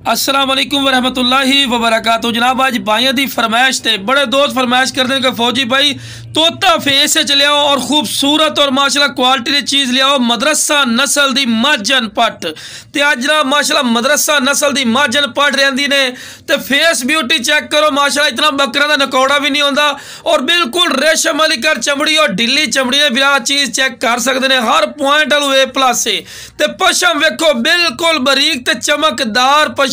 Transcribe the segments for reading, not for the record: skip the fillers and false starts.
अस्सलाम वालेकुम वरहमतुल्लाहि वबरकातुहू। जनाब अज भाइयों की फरमाइश थे बड़े दोस्त फरमाइश करते हैं कि फौजी भाई तोता फेस से लियाओ और खूबसूरत और माशाल्लाह क्वालिटी की चीज़ लियाओ मदरसा नस्ल की मझन पट। तो अज जनाब माशाल्लाह मदरसा नस्ल की मझन पट रही ने तो फेस ब्यूटी चेक करो माशाल्लाह इतना बकरा का नकौड़ा भी नहीं आता और बिल्कुल रेशम वाली कर चमड़ी और ढिली चमड़ी ने बिरा चीज़ चेक कर सकते हैं हर पॉइंट वालू ए प्लस है। तो पशम वेखो बिल्कुल बरीक तो चमकदार पशम।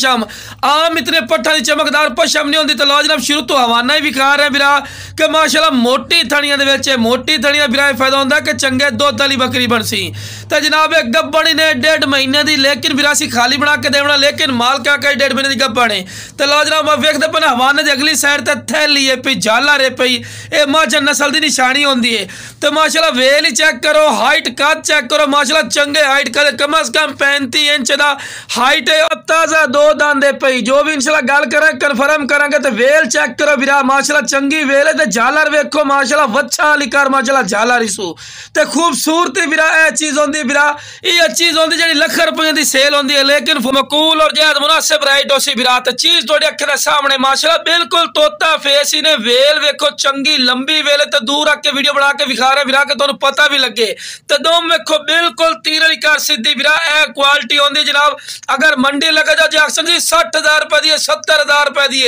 आम इतने पट्ठा की चमकदार पशम नहीं होती। तो लो जनाब शुरू तो हवाना ही विखा रहे बिरा कि माशाल्लाह मोटी थड़ियां दे मोटी थड़ियां बिरा फायदा होता कि चंगे दुध वाली बकरी बन सी। तो जनाब एक गब्बड़ी ने 1.5 महीने की लेकिन बिरा सी खाली बना के देना लेकिन माल क्या 1.5 महीने की गब्बड़ है। तो लो जनाब वेखते पे हवाने की अगली साइड तो थैली है पी जाला रे पई ये मझन नस्ल की निशानी होती है। तो माशाल्लाह वेल ही चेक करो हाइट कद चेक करो माशाल्लाह चंगे हाइट कद कम अज कम 35 इंच का हाइट है। ताज़ा दो दांदे पई जो भी इंशाल्लाह गल करें कन्फर्म करेंगे। तो वेल चेक करो बिरा माशाल्लाह चंगी वेल है। तो झालर वेखो माशाल्लाह वच्छा वाली कर माशाल्लाह झालर इसू तो खूबसूरती बिरा यह चीज़ होती बिरा ये चीज़ होती जी लख रुपये की सेल होती है लेकिन मकूल और जैद मुनासिब राइट होसी बिरा। तो चीज़ थोड़ी अखे के सामने माशाल्लाह बिल्कुल तोता फेस ही ने वेल वेखो चंगी लंबी वेल है। तो दूर रख के वीडियो बना के विखा रहे बिरा के तुहानू पता भी लगे। तो दम वेखो बिल्कुल तीर वाली कर सीधी बिरा यह क्वालिटी होती जनाब। अगर मंडी लगे जाओ जैक्सन जी 60,000 रुपए दी 70,000 रुपए दी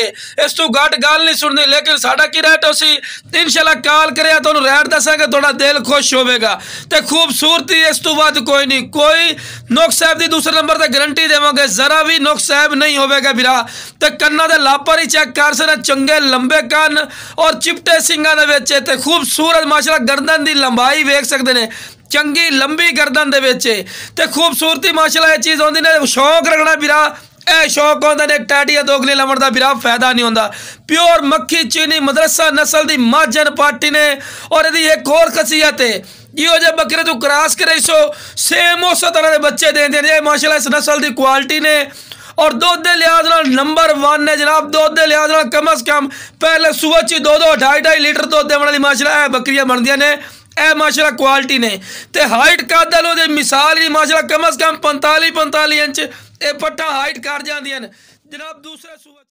इस तू घट गल नहीं सुननी लेकिन साडा की रेट होसी इंशाल्लाह कॉल करे तो रेट दसांगे थोड़ा दिल खुश होगा। तो खूबसूरती इस तू बाद कोई नहीं कोई नुक्स साहब की दूसरे नंबर पर गारंटी देवांगे जरा भी नुक्स साहब नहीं होगा बिरा। तो कन्ना के लापर ही चेक कर सकते चंगे लंबे कन और चिपटे सिंगा दे खूबसूरत माशाल्लाह गर्दन की लंबाई वेख सकते हैं चंगी लंबी गर्दन दे विच ते खूबसूरती माशाल्लाह ये चीज़ होंदी ने शौक रखना बिरा ए शौक होता ने टैडी दोगली लमण का बिरा फायदा नहीं होता। प्योर मक्खी चीनी मदरसा नस्ल की मझन पाटी ने और यदि एक और खसीयत है जियो जे बकरे तू क्रॉस करे सो सेम उस तरह के बच्चे देंगे माशाल्लाह इस नस्ल की क्वालिटी ने और दुध के लिहाज नंबर 1 है जनाब। दुध के लिहाज कम अज कम पहले सुबह च 2-2 2.5 लीटर दुध देने वाली माशाल्लाह बकरियां बनदियां ने ए माशाल्लाह क्वालिटी ने। तो हाइट कद लो मिसाल ही माशाल्लाह कम अज कम 45 इंच ये पट्टा हाइट कर जांदियां जनाब। दूसरे